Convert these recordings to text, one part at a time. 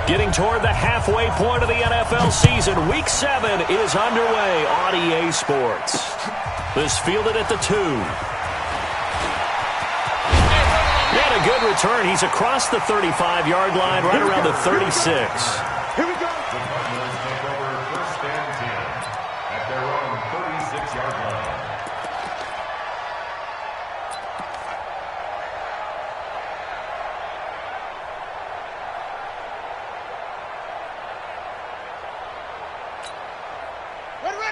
Getting toward the halfway point of the NFL season. Week 7 is underway on EA Sports. This fielded at the 2. And a good return. He's across the 35-yard line, right around the 36. Here we go. The Cardinals take over first and 10 at their own 36-yard line.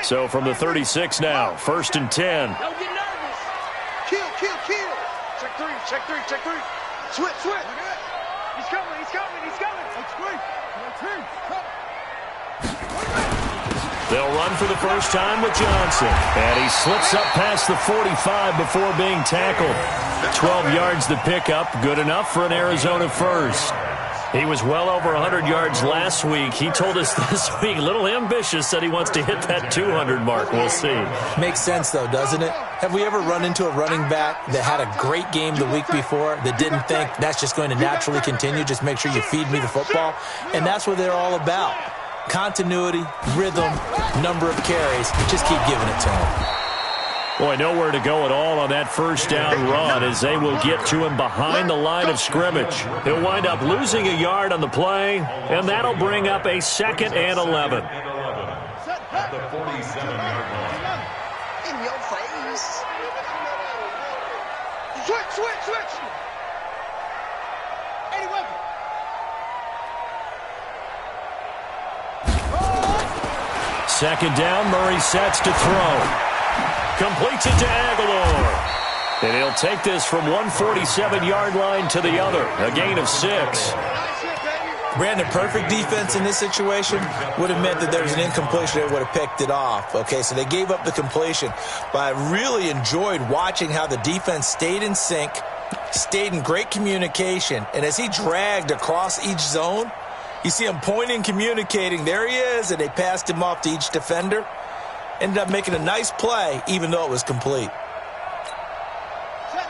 So from the 36 now, first and 10. Don't get nervous. Kill. Check three. Switch. He's coming. They'll run for the first time with Johnson. And he slips up past the 45 before being tackled. 12 yards to pick up, good enough for an Arizona first. He was well over 100 yards last week. He told us this week, a little ambitious, said he wants to hit that 200 mark. We'll see. Makes sense, though, doesn't it? Have we ever run into a running back that had a great game the week before that didn't think that's just going to naturally continue, just make sure you feed me the football? And that's what they're all about. Continuity, rhythm, number of carries. Just keep giving it to him. Boy, nowhere to go at all on that first down run as they will get to him behind the line of scrimmage. He'll wind up losing a yard on the play, and that'll bring up a 2nd and 11. At the 47-yard line. In your face. Switch. Any weapon. Second down, Murray sets to throw. Completes it to Aguilar. And he'll take this from 147-yard line to the other. A gain of 6. Brandon, perfect defense in this situation would have meant that there was an incompletion. They would have picked it off. Okay, so they gave up the completion. But I really enjoyed watching how the defense stayed in sync, stayed in great communication. And as he dragged across each zone, you see him pointing, communicating. There he is, and they passed him off to each defender. Ended up making a nice play, even though it was complete.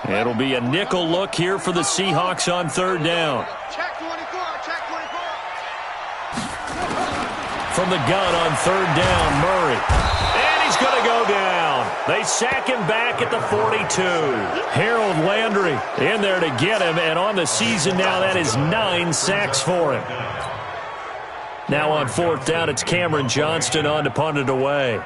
It'll be a nickel look here for the Seahawks on third down. Check 24. From the gun on third down, Murray. And he's going to go down. They sack him back at the 42. Harold Landry in there to get him, and on the season now, that is 9 sacks for him. Now on fourth down, it's Cameron Johnston on to punt it away.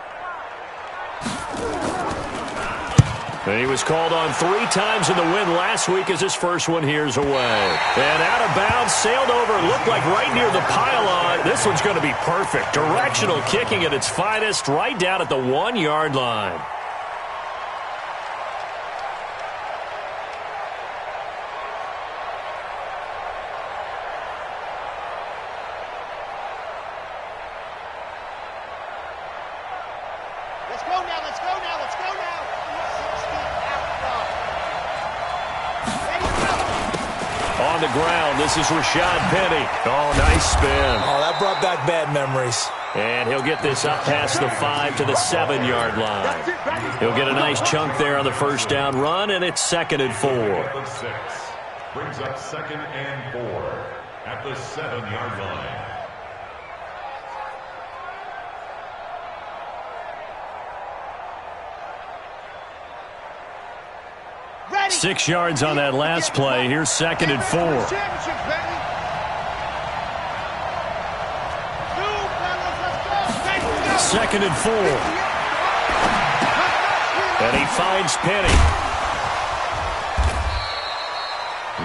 And he was called on 3 times in the win last week as his first one here's away. And out of bounds, sailed over, looked like right near the pylon. This one's going to be perfect. Directional kicking at its finest, right down at the 1-yard line. On the ground, this is Rashad Penny. Oh, nice spin. Oh, that brought back bad memories. And he'll get this up past the 5 to the 7-yard line. He'll get a nice chunk there on the first down run, and it's 2nd and 4. Brings up 2nd and 4 at the 7-yard line. Ready. 6 yards on that last play. Here's 2nd and 4. Second and 4. And he finds Penny.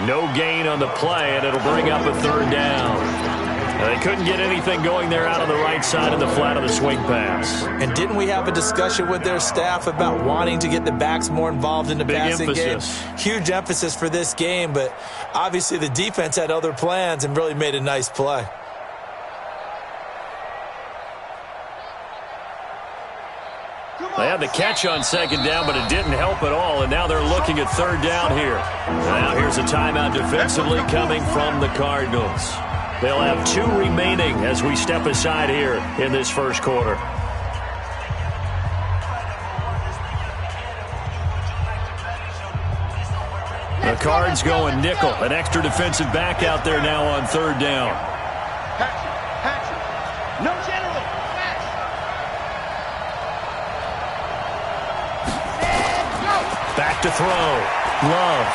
No gain on the play, and it'll bring up a 3rd down. They couldn't get anything going there out on the right side of the flat of the swing pass. And didn't we have a discussion with their staff about wanting to get the backs more involved in the passing game? Huge emphasis for this game, but obviously the defense had other plans and really made a nice play. They had the catch on 2nd down, but it didn't help at all, and now they're looking at 3rd down here. Now here's a timeout defensively coming from the Cardinals. They'll have 2 remaining as we step aside here in this first quarter. The Cards going nickel. An extra defensive back out there now on 3rd down. to throw. Love.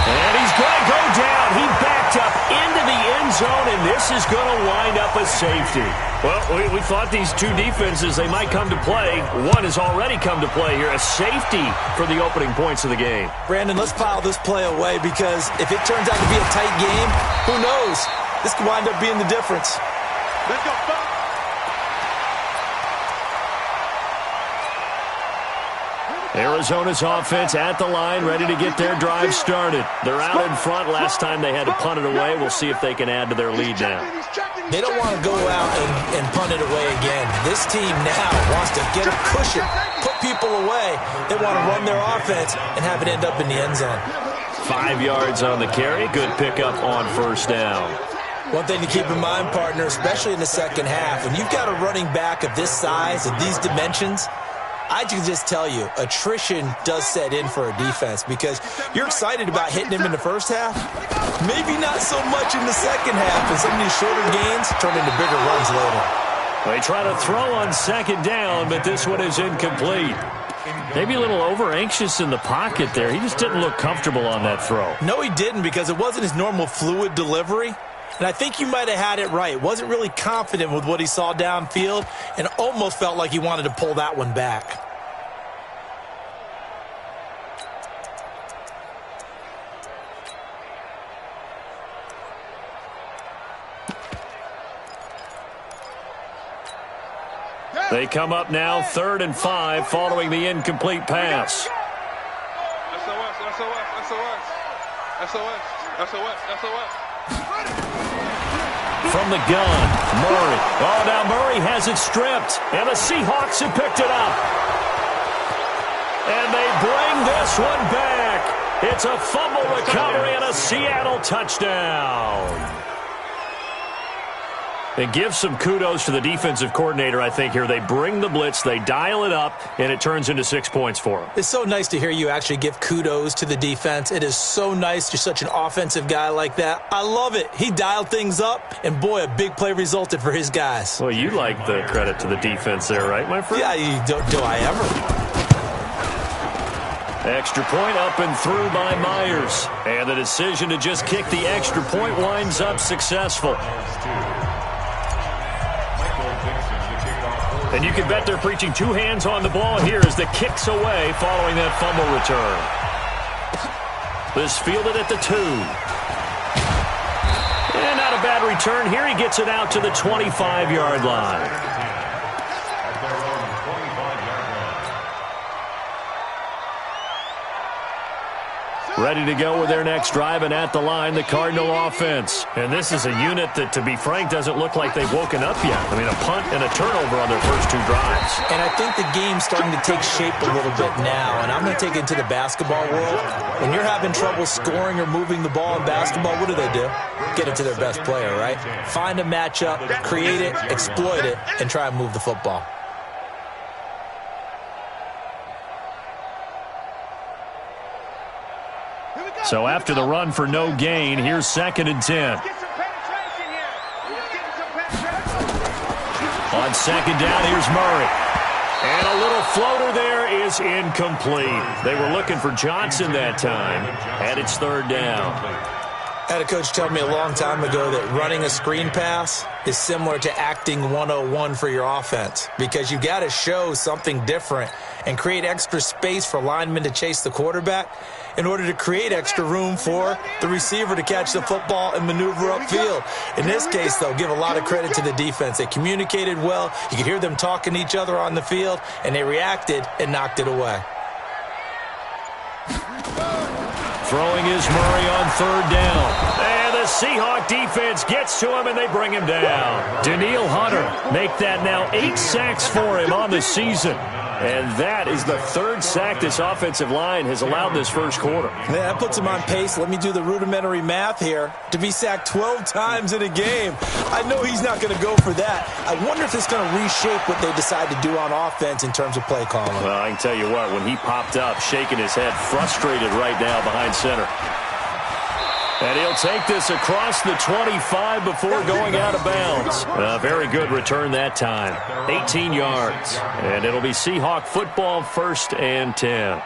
And he's going to go down. He backed up into the end zone, and this is going to wind up a safety. Well, we thought these two defenses, they might come to play. One has already come to play here, a safety for the opening points of the game. Brandon, let's file this play away because if it turns out to be a tight game, who knows? This could wind up being the difference. Let's go, folks. Arizona's offense at the line, ready to get their drive started. They're out in front. Last time they had to punt it away. We'll see if they can add to their lead now. They don't want to go out and punt it away again. This team now wants to get a cushion, put people away. They want to run their offense and have it end up in the end zone. 5 yards on the carry. Good pickup on first down. One thing to keep in mind, partner, especially in the second half, when you've got a running back of this size, of these dimensions, I can just tell you, attrition does set in for a defense because you're excited about hitting him in the first half. Maybe not so much in the second half, and some of these shorter gains turn into bigger runs later. They try to throw on second down, but this one is incomplete. Maybe a little over-anxious in the pocket there. He just didn't look comfortable on that throw. No, he didn't because it wasn't his normal fluid delivery. And I think you might have had it right. Wasn't really confident with what he saw downfield and almost felt like he wanted to pull that one back. They come up now 3rd and 5 following the incomplete pass. From the gun, Murray. Oh, now Murray has it stripped, and the Seahawks have picked it up. And they bring this one back. It's a fumble recovery and a Seattle touchdown. And give some kudos to the defensive coordinator, I think, here. They bring the blitz, they dial it up, and it turns into 6 points for them. It's so nice to hear you actually give kudos to the defense. It is so nice. You're such an offensive guy like that. I love it. He dialed things up, and boy, a big play resulted for his guys. Well, you like the credit to the defense there, right, my friend? Yeah, do I ever? Extra point up and through by Myers. And the decision to just kick the extra point winds up successful. And you can bet they're preaching two hands on the ball here as the kick's away following that fumble return. This fielded at the 2. And not a bad return here. He gets it out to the 25-yard line. Ready to go with their next drive, and at the line, the Cardinal offense. And this is a unit that, to be frank, doesn't look like they've woken up yet. I mean, a punt and a turnover on their first 2 drives. And I think the game's starting to take shape a little bit now, and I'm going to take it into the basketball world. When you're having trouble scoring or moving the ball in basketball, what do? Get it to their best player, right? Find a matchup, create it, exploit it, and try and move the football. So after the run for no gain, here's 2nd and 10. On 2nd down, here's Murray. And a little floater there is incomplete. They were looking for Johnson that time, and it's 3rd down. I had a coach tell me a long time ago that running a screen pass is similar to acting 101 for your offense because you've got to show something different and create extra space for linemen to chase the quarterback in order to create extra room for the receiver to catch the football and maneuver upfield. In this case, though, give a lot of credit to the defense. They communicated well. You could hear them talking to each other on the field, and they reacted and knocked it away. Throwing is Murray on 3rd down. And the Seahawk defense gets to him, and they bring him down. Danielle Hunter make that now 8 sacks for him on the season. And that is the 3rd sack this offensive line has allowed this first quarter. Yeah, that puts him on pace. Let me do the rudimentary math here. To be sacked 12 times in a game. I know he's not going to go for that. I wonder if it's going to reshape what they decide to do on offense in terms of play calling. Well, I can tell you what, when he popped up, shaking his head, frustrated right now behind center. And he'll take this across the 25 before going out of bounds. A very good return that time. 18 yards. And it'll be Seahawk football, 1st and 10.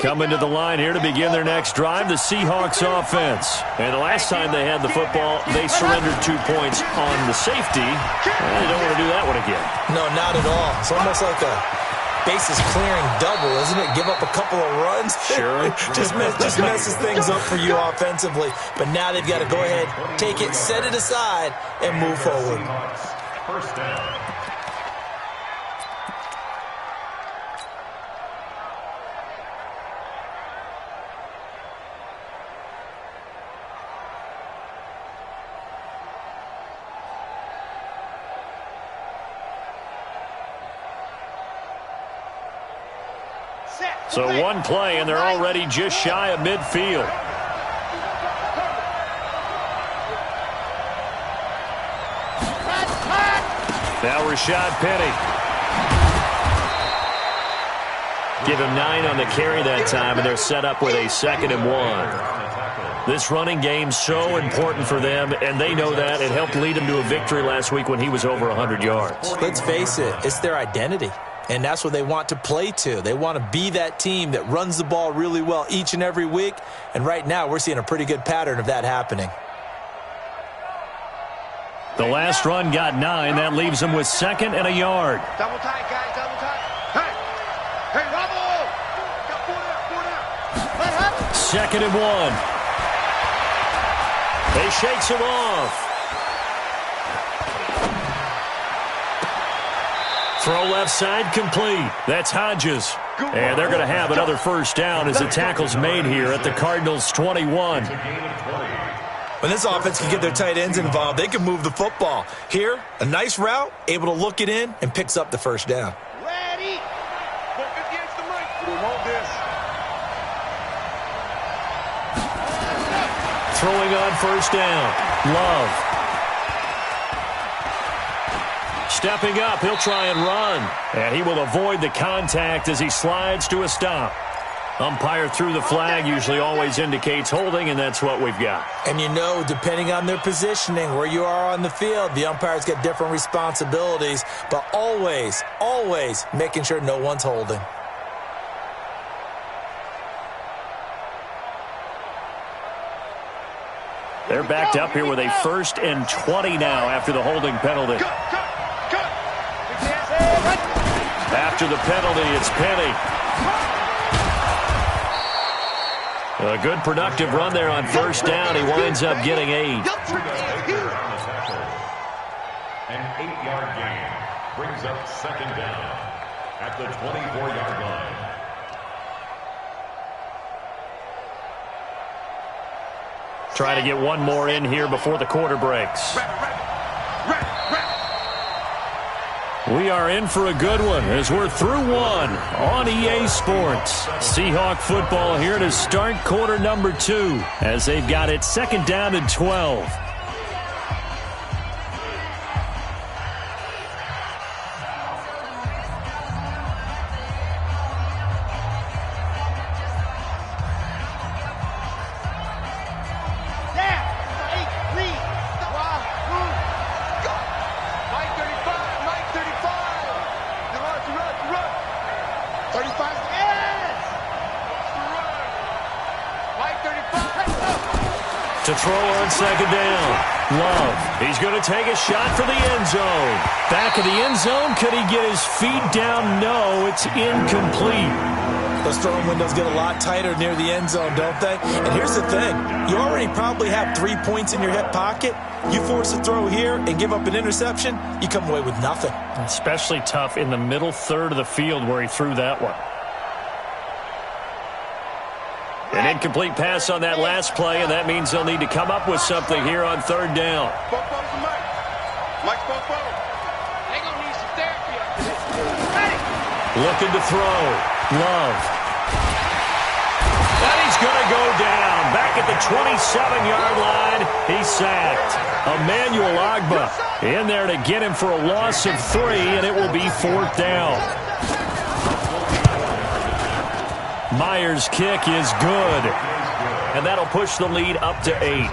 Coming to the line here to begin their next drive, the Seahawks offense. And the last time they had the football, they surrendered 2 points on the safety. They don't want to do that one again. No, not at all. It's almost like a bases clearing double, isn't it? Give up a couple of runs. Sure. just messes things up for you offensively. But now they've got to go ahead, take it, set it aside, and move forward. First down. So one play, and they're already just shy of midfield. Now Rashad Penny. Give him 9 on the carry that time, and they're set up with a 2nd and 1. This running game's so important for them, and they know that. It helped lead them to a victory last week when he was over 100 yards. Let's face it, it's their identity. And that's what they want to play to. They want to be that team that runs the ball really well each and every week. And right now, we're seeing a pretty good pattern of that happening. The last run got 9. That leaves them with 2nd and a yard. Double tight, guys. Double tight. Hey, Ramo! Got 4 down. 2nd and 1. They shakes him off. Throw left side complete. That's Hodges. And they're going to have another first down as the tackle's made here at the Cardinals' 21. When this offense can get their tight ends involved, they can move the football. Here, a nice route, able to look it in, and picks up the first down. Ready. Look against the mic. We want this. Throwing on first down. Love. Stepping up, he'll try and run. And he will avoid the contact as he slides to a stop. Umpire threw the flag, usually always indicates holding, and that's what we've got. And you know, depending on their positioning, where you are on the field, the umpires get different responsibilities, but always, always making sure no one's holding. They're backed up here with a 1st and 20 now after the holding penalty. After the penalty, it's Penny. A good productive run there on first down. He winds up getting 8. An 8-yard gain brings up 2nd down at the 24-yard line. Try to get one more in here before the quarter breaks. We are in for a good one as we're through one on EA Sports. Seahawk football here to start quarter number 2 as they've got it 2nd down and 12. To throw on 2nd down. Love. He's going to take a shot for the end zone. Back of the end zone. Could he get his feet down? No, it's incomplete. Those throwing windows get a lot tighter near the end zone, don't they? And here's the thing. You already probably have 3 points in your hip pocket. You force a throw here and give up an interception, you come away with nothing. Especially tough in the middle third of the field where he threw that one. An incomplete pass on that last play, and that means they'll need to come up with something here on 3rd down. Looking to throw. Love. And he's going to go down. Back at the 27-yard line, he's sacked. Emmanuel Ogbah in there to get him for a loss of 3, and it will be 4th down. Myers' kick is good, and that'll push the lead up to 8.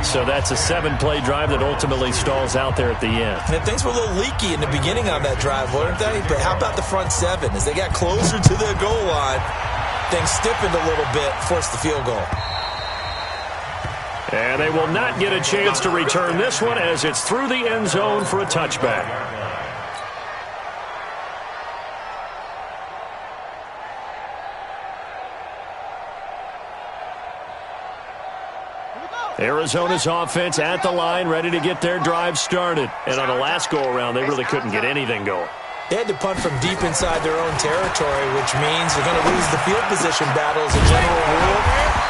So that's a 7-play drive that ultimately stalls out there at the end. And things were a little leaky in the beginning on that drive, weren't they? But how about the front 7? As they got closer to the goal line, things stiffened a little bit, forced the field goal. And they will not get a chance to return this one as it's through the end zone for a touchback. Arizona's offense at the line, ready to get their drive started. And on the last go-around, they really couldn't get anything going. They had to punt from deep inside their own territory, which means they're going to lose the field position battle as a general rule.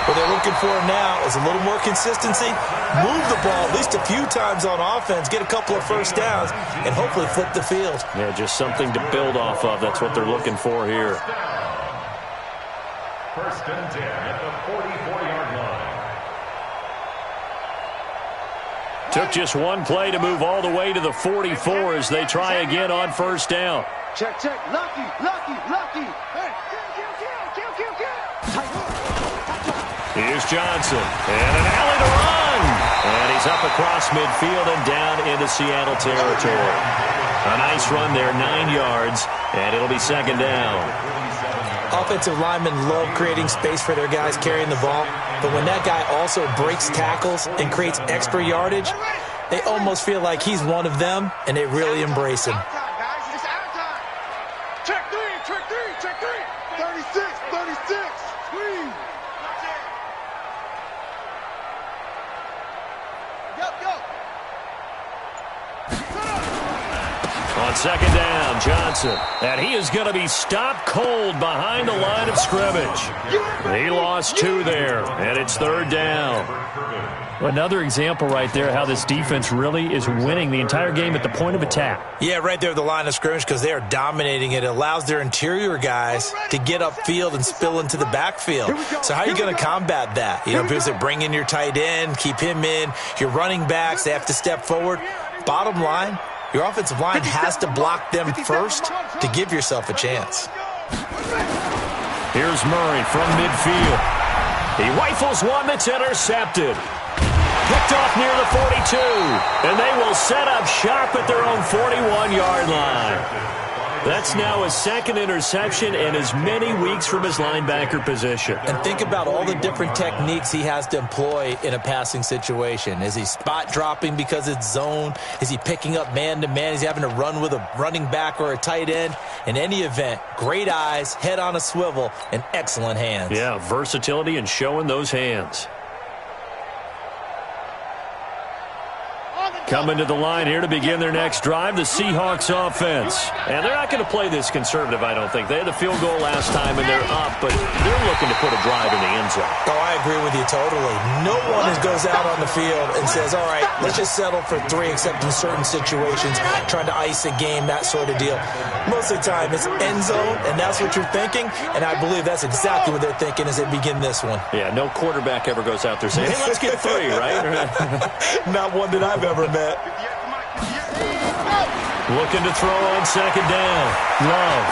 What they're looking for now is a little more consistency, move the ball at least a few times on offense, get a couple of first downs, and hopefully flip the field. Yeah, just something to build off of. That's what they're looking for here. First and 10 at the 44-yard line. Took just one play to move all the way to the 44 as they try again on first down. Check, check. Lucky, lucky, lucky. Hey, kill. Here's Johnson. And an alley to run. And he's up across midfield and down into Seattle territory. A nice run there, 9 yards, and it'll be second down. Offensive linemen love creating space for their guys carrying the ball, but when that guy also breaks tackles and creates extra yardage, they almost feel like he's one of them, and they really embrace him. Check three. 36, squeeze. Go. On second down, Johnson. And he is going to be stopped cold behind the line of scrimmage. He lost 2 there, and it's third down. Another example right there how this defense really is winning the entire game at the point of attack. Yeah, right there at the line of scrimmage because they are dominating it. It allows their interior guys to get upfield and spill into the backfield. So how are you going to combat that? You know, because they bring in your tight end, keep him in. Your running backs, they have to step forward. Bottom line, your offensive line has to block them first to give yourself a chance. Here's Murray from midfield. He rifles one that's intercepted. Picked off near the 42. And they will set up shop at their own 41-yard line. That's now his second interception in as many weeks from his linebacker position. And think about all the different techniques he has to employ in a passing situation. Is he spot dropping because it's zone? Is he picking up man-to-man? Is he having to run with a running back or a tight end? In any event, great eyes, head on a swivel, and excellent hands. Yeah, versatility and showing those hands. Coming to the line here to begin their next drive, the Seahawks offense. And they're not going to play this conservative, I don't think. They had the field goal last time, and they're up, but they're looking to put a drive in the end zone. Oh, I agree with you totally. No one goes out on the field and says, all right, let's just settle for 3, except in certain situations, trying to ice a game, that sort of deal. Most of the time, it's end zone, and that's what you're thinking, and I believe that's exactly what they're thinking as they begin this one. Yeah, no quarterback ever goes out there saying, hey, let's get 3, right? Not one that I've ever met. Looking to throw on second down. Love.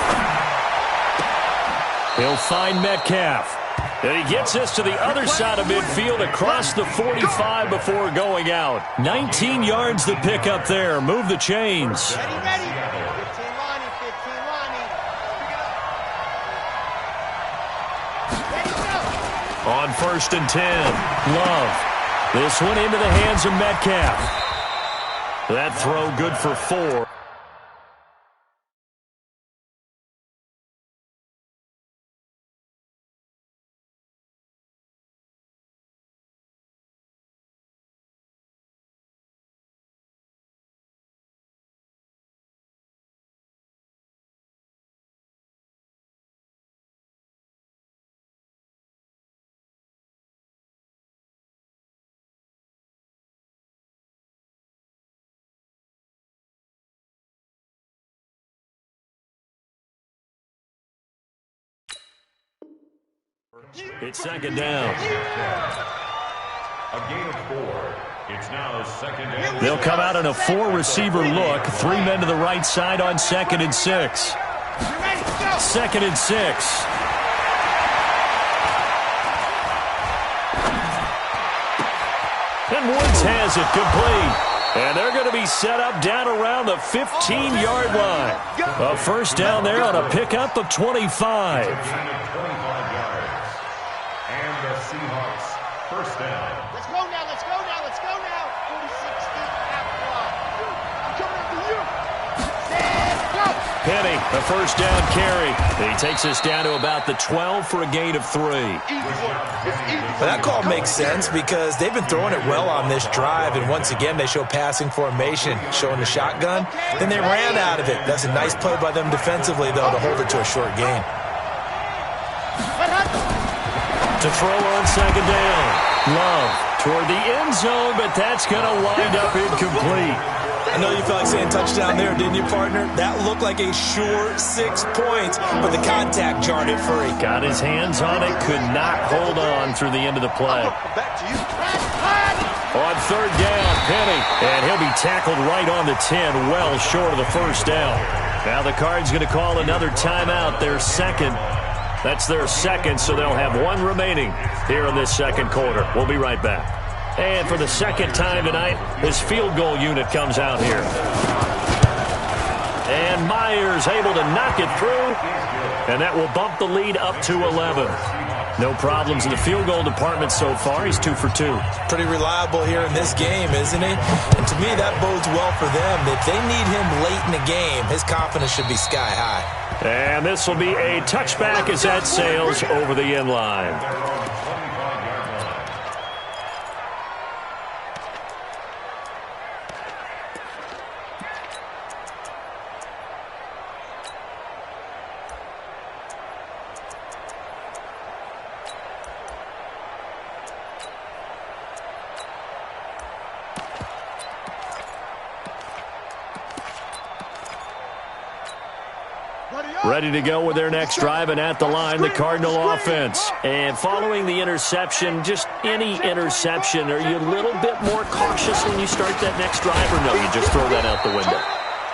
He'll find Metcalf. And he gets this to the other side of midfield across the 45 before going out. 19 yards to pick up there. Move the chains. Ready. On first and 10, Love. This one into the hands of Metcalf. That throw good for 4. It's second down. A gain of 4. It's now second and They'll come out in a 4-receiver look. 3 men to the right side on second and 6. Second and 6. And Woods has it complete. And they're going to be set up down around the 15-yard line. A first down there on a pickup of 25. Seahawks. First down. Let's go now, let's go now, let's go now. 46 deep out wide. I'm coming after you. Stand, go. Penny, the first down carry. He takes us down to about the 12 for a gain of 3. Easy one. It's easy. Well, that call makes sense because they've been throwing it well on this drive, and once again they show passing formation, showing the shotgun. Then they ran out of it. That's a nice play by them defensively, though, to hold it to a short gain. To throw on second down. Love toward the end zone, but that's going to wind up incomplete. I know you felt like saying touchdown there, didn't you, partner? That looked like a sure 6 points, but the contact jarred it free. Got his hands on it, could not hold on through the end of the play. Back to you. On third down, Penny, and he'll be tackled right on the 10, well short of the first down. Now the Cards going to call another timeout, their second. That's their second, so they'll have one remaining here in this second quarter. We'll be right back. And for the second time tonight, his field goal unit comes out here. And Myers able to knock it through, and that will bump the lead up to 11. No problems in the field goal department so far. He's 2 for 2. Pretty reliable here in this game, isn't he? And to me, that bodes well for them. If they need him late in the game, his confidence should be sky high. And this will be a touchback as that sails over the end line. Ready to go with their next drive, and at the line, the Cardinal offense. And following the interception, just any interception, are you a little bit more cautious when you start that next drive, or no, you just throw that out the window?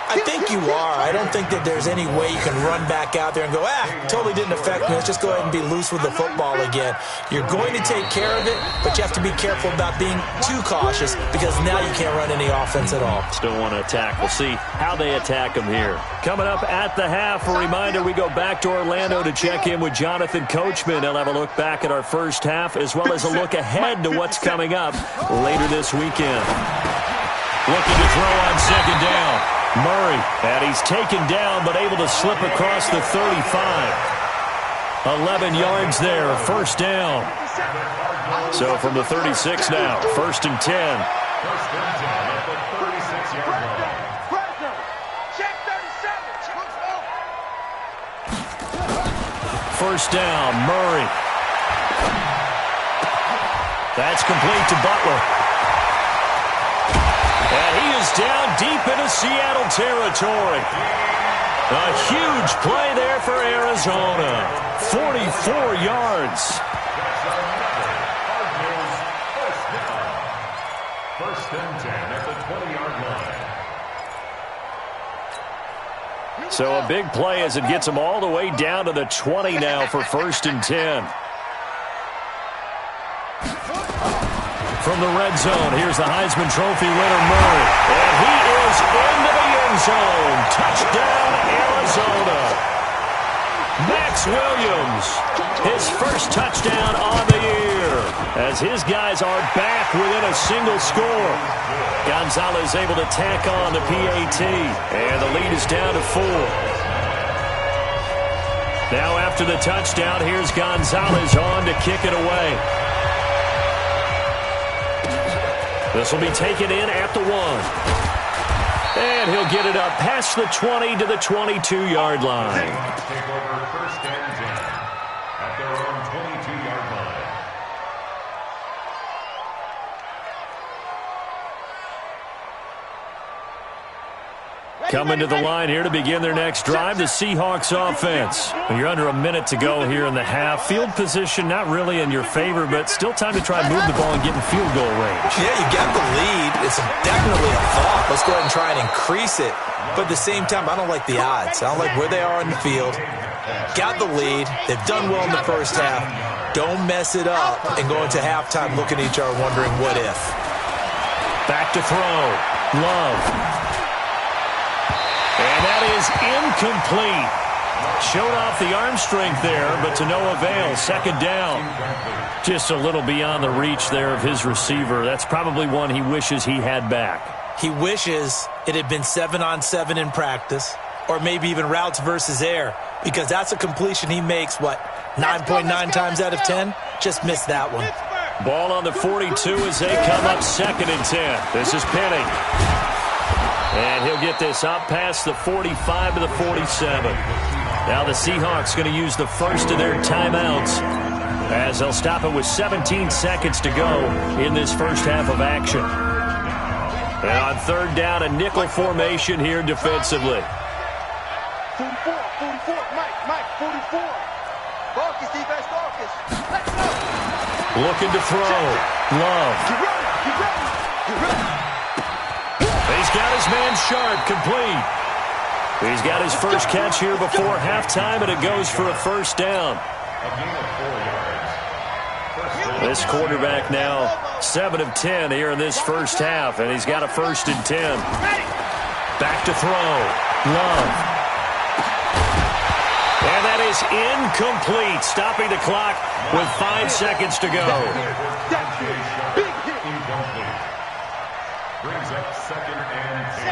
I think you are. I don't think that there's any way you can run back out there and go, totally didn't affect me. Let's just go ahead and be loose with the football again. You're going to take care of it, but you have to be careful about being too cautious because now you can't run any offense at all. Still want to attack. We'll see how they attack them here. Coming up at the half, a reminder, we go back to Orlando to check in with Jonathan Coachman. He'll have a look back at our first half as well as a look ahead to what's coming up later this weekend. Looking to throw on second down. Murray, and he's taken down but able to slip across the 35. 11 yards there, first down. So from the 36 now, first and 10. First and 10 at the 36-yard line. Check 37. First down, Murray. That's complete to Butler. And he is down deep into Seattle territory. A huge play there for Arizona. 44 yards. First and 10 at the 20-yard line. So a big play as it gets them all the way down to the 20 now for first and 10. From the red zone, here's the Heisman Trophy winner, Murray. And he is into the end zone. Touchdown, Arizona. Max Williams, his first touchdown on the year. As his guys are back within a single score. Gonzalez able to tack on the PAT. And the lead is down to 4. Now after the touchdown, here's Gonzalez on to kick it away. This will be taken in at the 1. And he'll get it up past the 20 to the 22-yard line. Take over first and 10 at their own 22-yard line. Coming to the line here to begin their next drive, the Seahawks offense. You're under a minute to go here in the half. Field position not really in your favor, but still time to try and move the ball and get in field goal range. Yeah, you got the lead. It's definitely a thought. Let's go ahead and try and increase it. But at the same time, I don't like the odds. I don't like where they are in the field. Got the lead. They've done well in the first half. Don't mess it up and go into halftime looking at each other wondering what if. Back to throw. Love. And that is incomplete. Showed off the arm strength there, but to no avail. Second down. Just a little beyond the reach there of his receiver. That's probably one he wishes he had back. He wishes it had been 7-on-7 in practice, or maybe even routes versus air, because that's a completion he makes, 9.9 times out of 10? Just missed that one. Ball on the 42 as they come up 2nd and 10. This is Penning. And he'll get this up past the 45 to the 47. Now the Seahawks going to use the first of their timeouts as they'll stop it with 17 seconds to go in this first half of action. And on 3rd down, a nickel formation here defensively. 44, Mike, 44. Focus, defense, focus. Let's go. Looking to throw. Love. He's got his man Sharp, complete. He's got his first catch here before halftime, and it goes for a first down. This quarterback now 7 of 10 here in this first half, and he's got a 1st and 10. Back to throw. Love. And that is incomplete, stopping the clock with 5 seconds to go.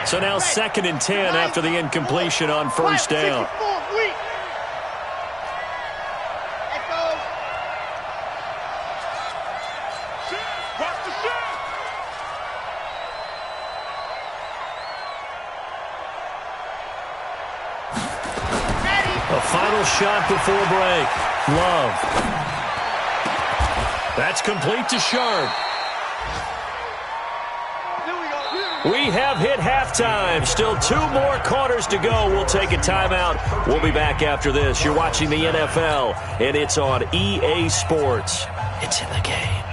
So now 2nd and 10 after the incompletion on 1st down. A final shot before break. Love. That's complete to Sharp. We have hit halftime. Still 2 more quarters to go. We'll take a timeout. We'll be back after this. You're watching the NFL, and it's on EA Sports. It's in the game.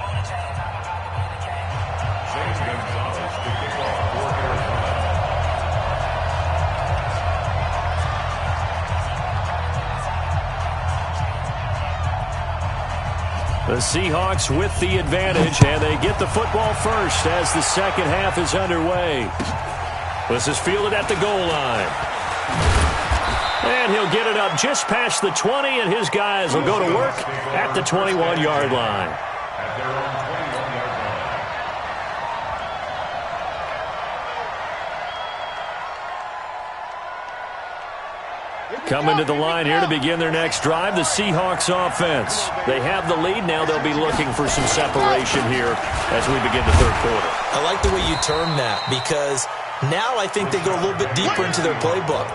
The Seahawks with the advantage, and they get the football first as the second half is underway. This is fielded at the goal line. And he'll get it up just past the 20, and his guys will go to work at the 21-yard line. Coming to the line here to begin their next drive, the Seahawks offense. They have the lead. Now they'll be looking for some separation here as we begin the 3rd quarter. I like the way you term that, because now I think they go a little bit deeper into their playbook.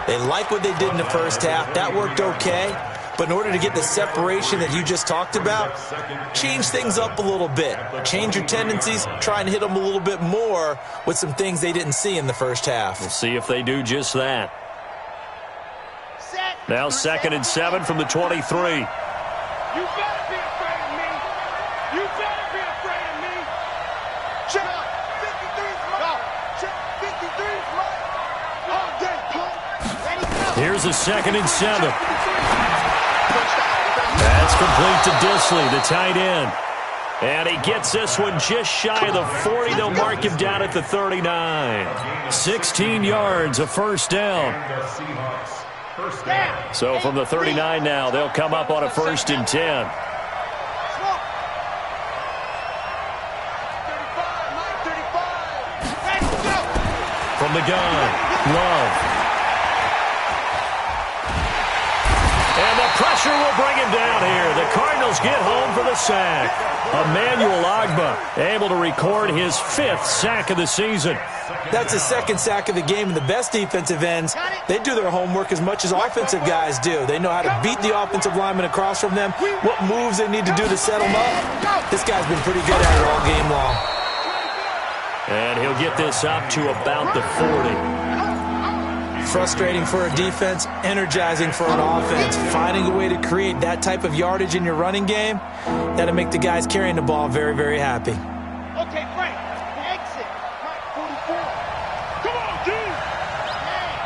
They like what they did in the first half. That worked okay. But in order to get the separation that you just talked about, change things up a little bit. Change your tendencies, try and hit them a little bit more with some things they didn't see in the first half. We'll see if they do just that. Now 2nd and 7 from the 23. You better be afraid of me. You better be afraid of me. Check 53's mine. Check 53's mine. All day, punk. Ready, go. Here's a 2nd and 7. That's complete to Disley, the tight end. And he gets this one just shy of the 40. They'll mark him down at the 39. 16 yards, a first down. So from the 39 now, they'll come up on a 1st and 10. From the gun, Love. And the pressure will bring him down here. The Cardinals get home for the sack. Emmanuel Ogbah able to record his 5th sack of the season. That's the 2nd sack of the game, and the best defensive ends, they do their homework as much as offensive guys do. They know how to beat the offensive lineman across from them, what moves they need to do to set them up. This guy's been pretty good at it all game long. And he'll get this up to about the 40. Frustrating for a defense, energizing for an offense. Finding a way to create that type of yardage in your running game, that'll make the guys carrying the ball very, very happy. Okay, Frank. Exit. Mike, 44. Come on, dude. Hey,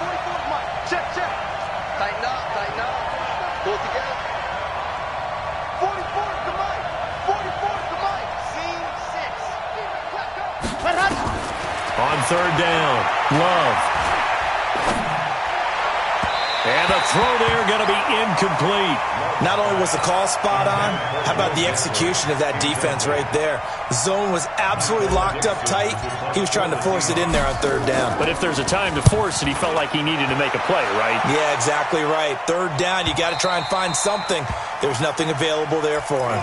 44 is Mike. Check. Tighten up. Pull it together. 44 is the Mike. 44 is the Mike. Scene 6. Let us. On 3rd down, Love. And And the throw there going to be incomplete. Not only was the call spot on, how about the execution of that defense right there? Zone was absolutely locked up tight. He was trying to force it in there on third down. But if there's a time to force it, he felt like he needed to make a play, right? Yeah, exactly right. Third down, you got to try and find something. There's nothing available there for him.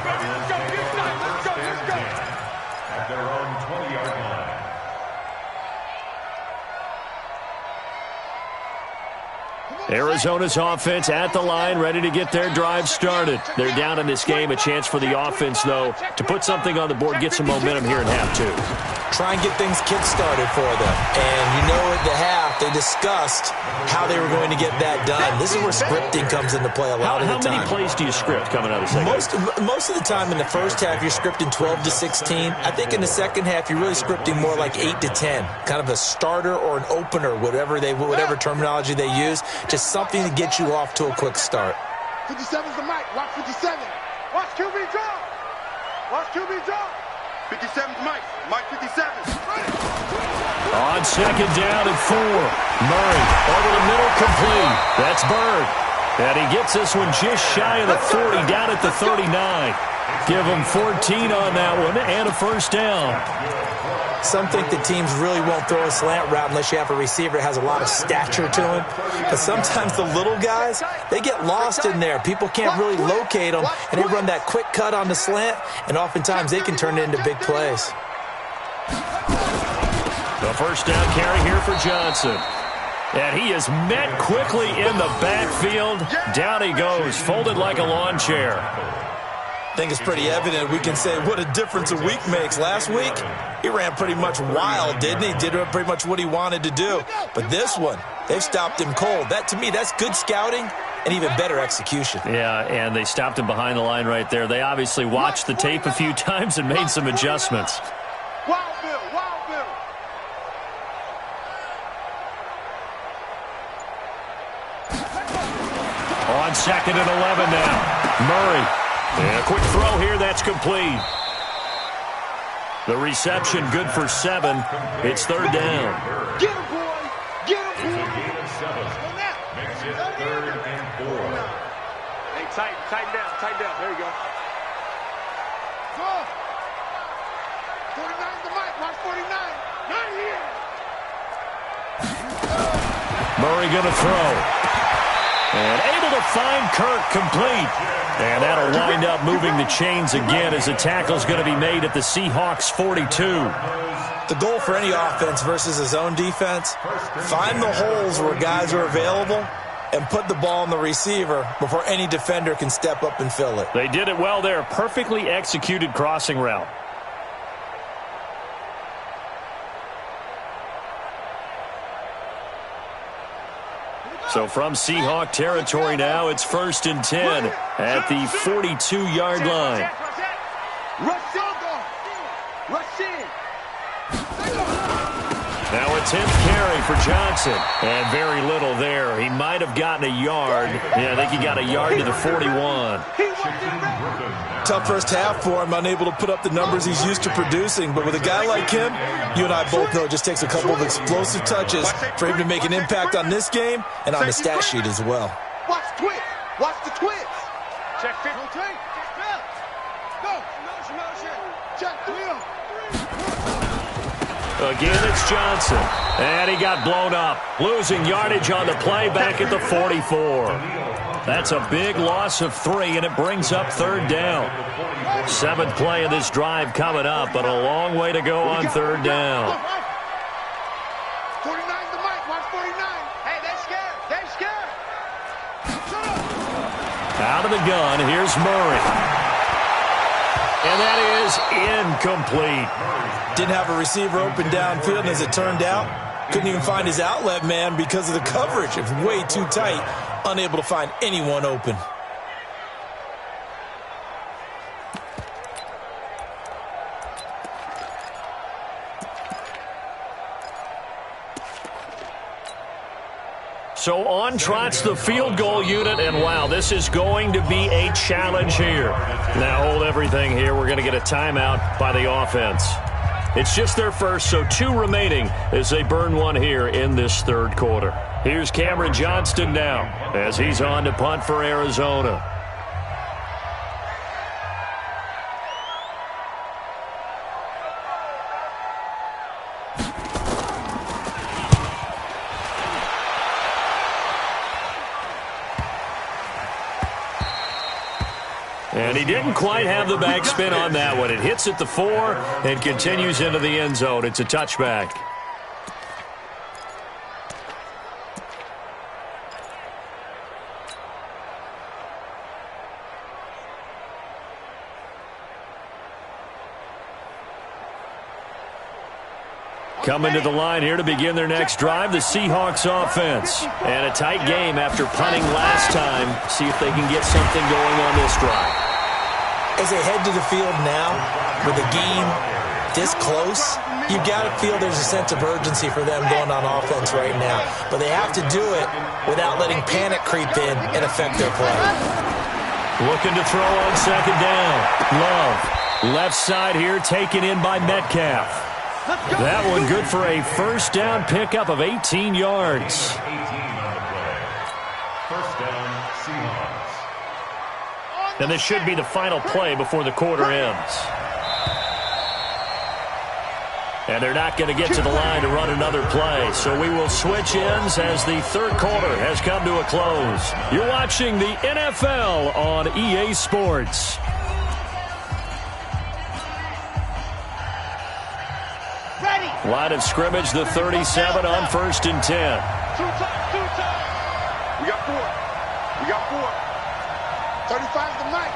At their own 20-yard line. Arizona's offense at the line, ready to get their drive started. They're down in this game. A chance for the offense, though, to put something on the board, get some momentum here in half two. Try and get things kick-started for them. And you know at the half, they discussed how they were going to get that done. This is where scripting comes into play a lot of the time. How many plays do you script coming out of the second? Most of the time in the first half, you're scripting 12 to 16. I think in the second half, you're really scripting more like 8 to 10. Kind of a starter or an opener, whatever terminology they use. Just something to get you off to a quick start. 57's the mic. Watch 57. Watch QB draw. Watch QB draw. 57's Mike. Mike 57. On second down and 4. Murray over the middle, complete. That's Bird. And he gets this one just shy of the 40, down at the 39. Give him 14 on that one and a first down. Some think the teams really won't throw a slant route unless you have a receiver that has a lot of stature to him. But sometimes the little guys, they get lost in there. People can't really locate them, and they run that quick cut on the slant, and oftentimes they can turn it into big plays. The first down carry here for Johnson. And he is met quickly in the backfield. Down he goes, folded like a lawn chair. I think it's pretty evident. We can say what a difference a week makes. Last week, he ran pretty much wild, didn't he? Did pretty much what he wanted to do. But this one, they've stopped him cold. That, to me, that's good scouting and even better execution. Yeah, and they stopped him behind the line right there. They obviously watched the tape a few times and made some adjustments. Wild Bill, Wild Bill. On second and 11 now. Murray. And a quick throw here, that's complete. The reception good for 7. It's third down. Get him, boy. Get him, boy. Makes it 3rd and 4. Hey, tighten down. There you go. Go. 49's the mic. Watch 49. Not here. Murray going to throw. And able to find Kirk, complete. And that'll wind up moving the chains again as the tackle's going to be made at the Seahawks 42. The goal for any offense versus a zone defense, find the holes where guys are available and put the ball on the receiver before any defender can step up and fill it. They did it well there. Perfectly executed crossing route. So from Seahawk territory now, it's 1st and 10 at the 42-yard line. Rush in. Now a 10th carry for Johnson. And very little there. He might have gotten a yard. Yeah, I think he got a yard to the 41. Tough first half for him, unable to put up the numbers he's used to producing. But with a guy like him, you and I both know it just takes a couple of explosive touches for him to make an impact on this game and on the stat sheet as well. Watch twist. Watch the twist. Check 50. Go. Motion. Check 3. Again, it's Johnson. And he got blown up. Losing yardage on the play back at the 44. That's a big loss of 3, and it brings up 3rd down. 7th play of this drive coming up, but a long way to go on 3rd down. 49's the mic. Watch 49. Hey, they're scared. Out of the gun, here's Murray. And that is incomplete. Didn't have a receiver open downfield, and as it turned out, couldn't even find his outlet man because of the coverage. It was way too tight, unable to find anyone open. So on trots the field goal unit, and wow, this is going to be a challenge here. Now hold everything here. We're going to get a timeout by the offense. It's just their first, so 2 remaining as they burn one here in this 3rd quarter. Here's Cameron Johnston now as he's on to punt for Arizona. And he didn't quite have the backspin on that one. It hits at the 4 and continues into the end zone. It's a touchback. Coming to the line here to begin their next drive, the Seahawks offense. And a tight game after punting last time. See if they can get something going on this drive. As they head to the field now, with the game this close, you've got to feel there's a sense of urgency for them going on offense right now. But they have to do it without letting panic creep in and affect their play. Looking to throw on second down. Love, left side here, taken in by Metcalf. That one good for a first down pickup of 18 yards. 18 on the play. First down, Seahawks. And this should be the final play before the quarter ends. And they're not going to get to the line to run another play. So we will switch ends as the third quarter has come to a close. You're watching the NFL on EA Sports. Line of scrimmage, the 37 on 1st and 10. Two times. We got 4. We got 4. 35 to Mike.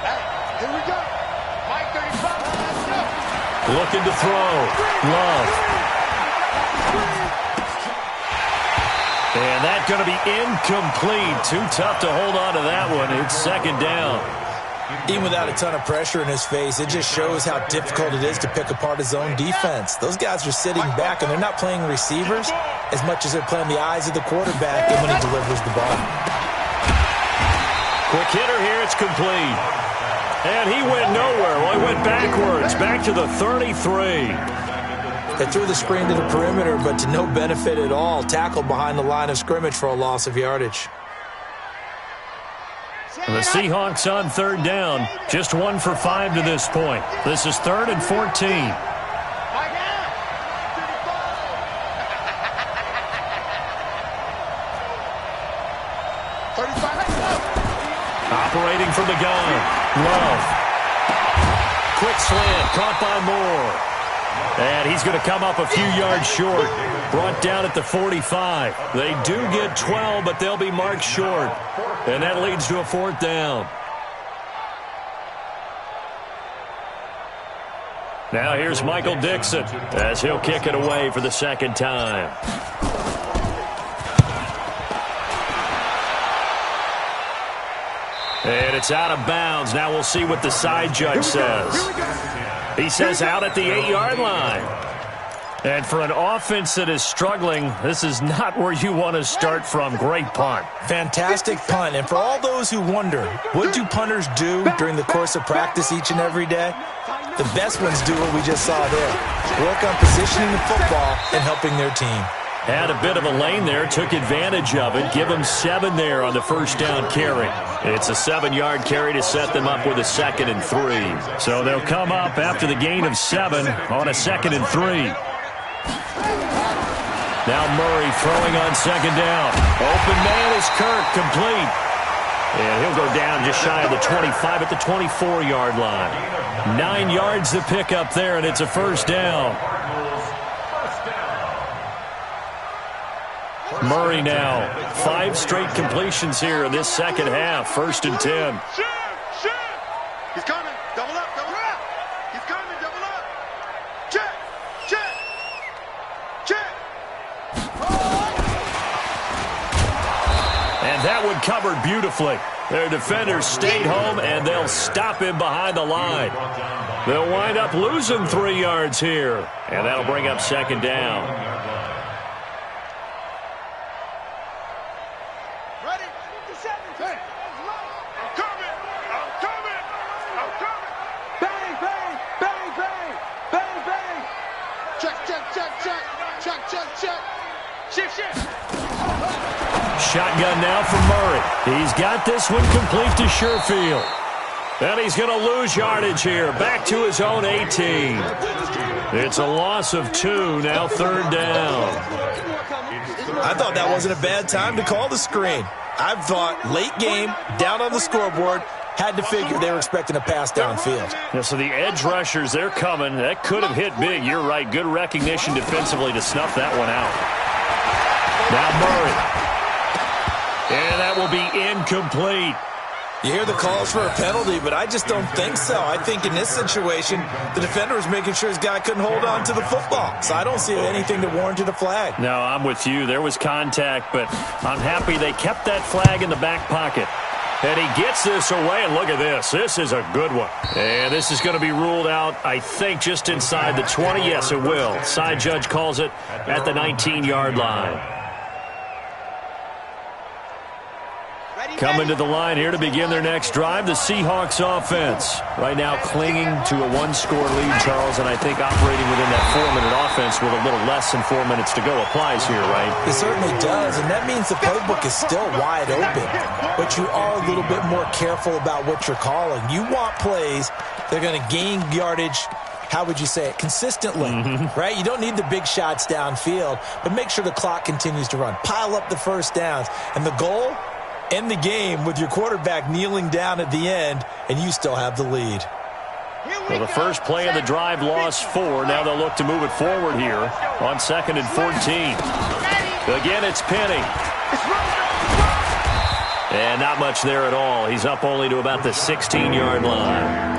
Hey, here we go. Mike 35. Let's go. Looking to throw. Love. And that's going to be incomplete. Too tough to hold on to that one. It's second down. Even without a ton of pressure in his face, it just shows how difficult it is to pick apart his own defense. Those guys are sitting back, and they're not playing receivers as much as they're playing the eyes of the quarterback and when he delivers the ball. Quick hitter here, it's complete. And he went nowhere. Well, he went backwards, back to the 33. They threw the screen to the perimeter, but to no benefit at all. Tackled behind the line of scrimmage for a loss of yardage. And the Seahawks on third down, just 1 for 5 to this point. This is 3rd and 14. Operating from the gun. Love. Quick slant, caught by Moore. And he's going to come up a few yards short. Brought down at the 45. They do get 12, but they'll be marked short. And that leads to a 4th down. Now here's Michael Dixon as he'll kick it away for the second time. And it's out of bounds. Now we'll see what the side judge says. He says out at the 8-yard line. And for an offense that is struggling, this is not where you want to start from. Great punt. Fantastic punt. And for all those who wonder, what do punters do during the course of practice each and every day? The best ones do what we just saw there. Work on positioning the football and helping their team. Had a bit of a lane there, took advantage of it. Give them 7 there on the first down carry. It's a 7-yard carry to set them up with a 2nd and 3. So they'll come up after the gain of 7 on a 2nd and 3. Now Murray throwing on second down. Open man is Kirk, complete. And he'll go down just shy of the 25 at the 24-yard line. 9 yards to pick up there, and it's a first down. Murray now, 5 straight completions here in this second half. 1st and 10. He's coming. Double up, double up. He's coming, double up. Check, check, check. And that one covered beautifully. Their defenders stayed home, and they'll stop him behind the line. They'll wind up losing 3 yards here, and that'll bring up second down. Check. Shift. shotgun now for Murray. He's got this one complete to Sherfield. And he's going to lose yardage here. Back to his own 18. It's a loss of 2, now third down. I thought that wasn't a bad time to call the screen. I thought late game, down on the scoreboard, had to figure they were expecting a pass downfield. Yeah, so the edge rushers, they're coming. That could have hit big. You're right. Good recognition defensively to snuff that one out. Now Murray. And that will be incomplete. You hear the calls for a penalty, but I just don't think so. I think in this situation, the defender was making sure his guy couldn't hold on to the football. So I don't see anything that warranted a flag. No, I'm with you. There was contact, but I'm happy they kept that flag in the back pocket. And he gets this away, and look at this. This is a good one. And this is going to be ruled out, I think, just inside the 20. Yes, it will. Side judge calls it at the 19-yard line. Coming to the line here to begin their next drive, the Seahawks offense. Right now clinging to a one-score lead, Charles, and I think operating within that 4-minute offense with a little less than 4 minutes to go applies here, right? It certainly does, and that means the playbook is still wide open. But you are a little bit more careful about what you're calling. You want plays that are going to gain yardage, how would you say it, consistently, right? You don't need the big shots downfield, but make sure the clock continues to run. Pile up the first downs, and the goal, end the game with your quarterback kneeling down at the end, and you still have the lead. Well, the first play of the drive lost 4. Now they'll look to move it forward here on 2nd and 14. Again, it's Penny. And not much there at all. He's up only to about the 16-yard line.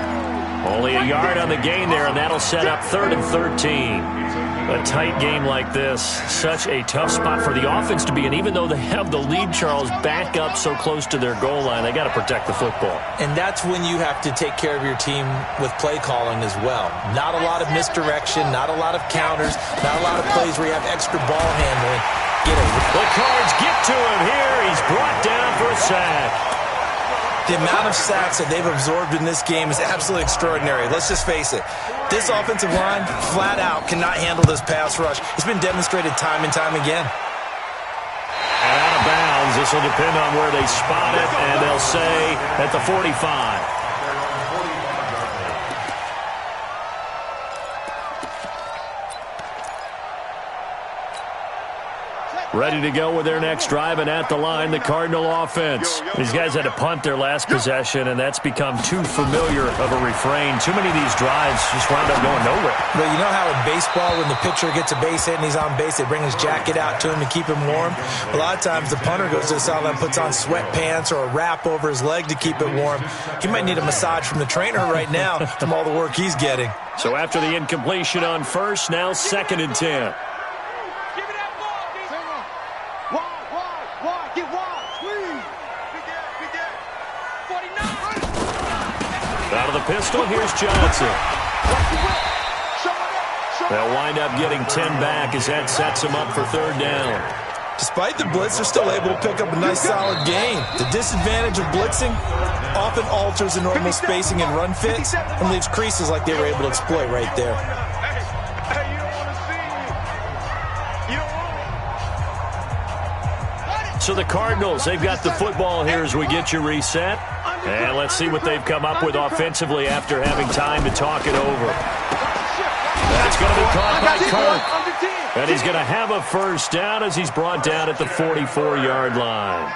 Only a yard on the gain there, and that'll set up 3rd and 13. A tight game like this, such a tough spot for the offense to be in. Even though they have the lead, Charles, back up so close to their goal line, they got to protect the football. And that's when you have to take care of your team with play calling as well. Not a lot of misdirection, not a lot of counters, not a lot of plays where you have extra ball handling. Get it. The Cards get to him here. He's brought down for a sack. The amount of sacks that they've absorbed in this game is absolutely extraordinary. Let's just face it. This offensive line, flat out, cannot handle this pass rush. It's been demonstrated time and time again. And out of bounds. This will depend on where they spot it, and they'll say at the 45. Ready to go with their next drive, and at the line, the Cardinal offense. These guys had to punt their last possession, and that's become too familiar of a refrain. Too many of these drives just wound up going nowhere. But you know how in baseball, when the pitcher gets a base hit and he's on base, they bring his jacket out to him to keep him warm? A lot of times the punter goes to the sideline, puts on sweatpants or a wrap over his leg to keep it warm. He might need a massage from the trainer right now from all the work he's getting. So after the incompletion on first, now 2nd and 10. Out of the pistol, here's Johnson. They'll wind up getting 10 back as that sets them up for 3rd down. Despite the blitz, they're still able to pick up a nice solid gain. The disadvantage of blitzing often alters the normal spacing and run fits and leaves creases like they were able to exploit right there. So the Cardinals, they've got the football here as we get you reset. And let's see what they've come up with offensively after having time to talk it over. That's going to be caught by Kirk. And he's going to have a first down as he's brought down at the 44-yard line.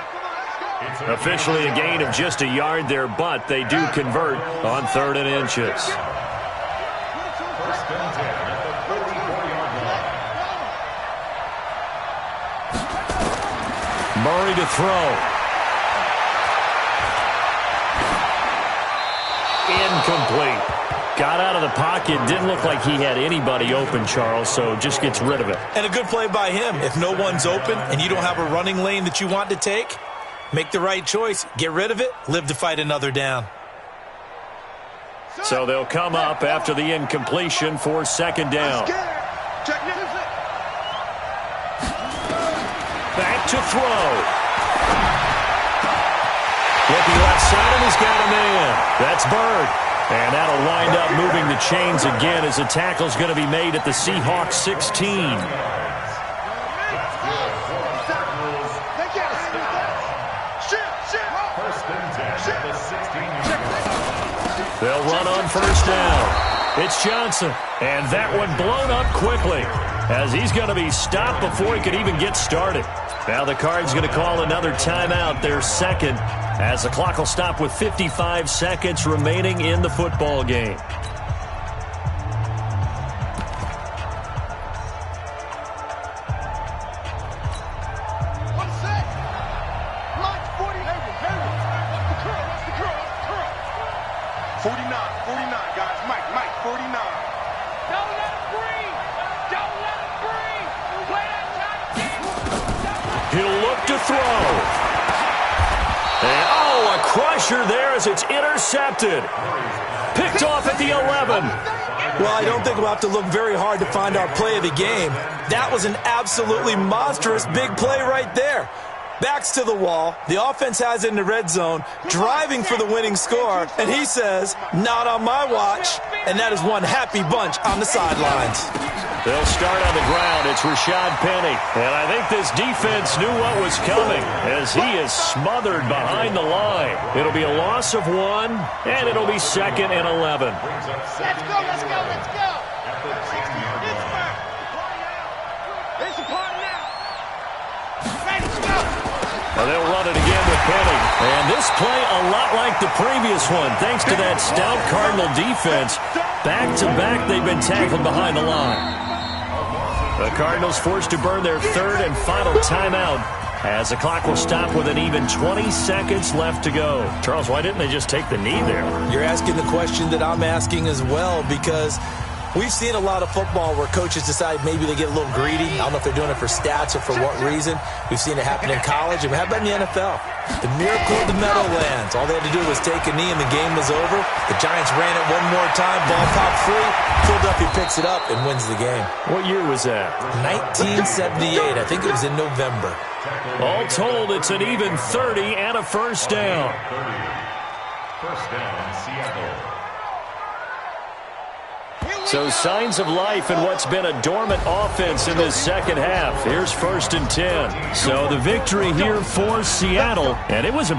Officially a gain of just a yard there, but they do convert on 3rd and inches. Murray to throw. Incomplete. Got out of the pocket. Didn't look like he had anybody open, Charles, so just gets rid of it. And a good play by him. If no one's open and you don't have a running lane that you want to take, make the right choice. Get rid of it. Live to fight another down. So they'll come up after the incompletion for 2nd down. Back to throw. Looking left side, and he's got a man. That's Bird. And that'll wind up moving the chains again as the tackle's going to be made at the Seahawks 16. down on first down. It's Johnson, and that one blown up quickly as he's going to be stopped before he could even get started. Now the Cards going to call another timeout, their second, as the clock will stop with 55 seconds remaining in the football game. There as it's intercepted. Picked off at the 11. Well, I don't think we'll have to look very hard to find our play of the game. That was an absolutely monstrous big play right there. Backs to the wall. The offense has it in the red zone, driving for the winning score, and he says, not on my watch. And that is one happy bunch on the sidelines. They'll start on the ground. It's Rashad Penny. And I think this defense knew what was coming as he is smothered behind the line. It'll be a loss of 1, and it'll be 2nd and 11. Let's go, let's go, let's go. Pittsburgh. There's the party now. Let's go. Well, they'll run it again with Penny. And this play a lot like the previous one, thanks to that stout Cardinal defense. Back-to-back, they've been tackled behind the line. The Cardinals forced to burn their third and final timeout as the clock will stop with an even 20 seconds left to go. Charles, why didn't they just take the knee there? You're asking the question that I'm asking as well, because we've seen a lot of football where coaches decide maybe they get a little greedy. I don't know if they're doing it for stats or for what reason. We've seen it happen in college, and how about in the NFL? The miracle of the Meadowlands. All they had to do was take a knee, and the game was over. The Giants ran it one more time. Ball popped free. Philadelphia picks it up and wins the game. What year was that? 1978. I think it was in November. All told, it's an even 30 and a first down. First down, Seattle. So signs of life in what's been a dormant offense in this second half. Here's 1st and 10. So the victory here for Seattle, and it was a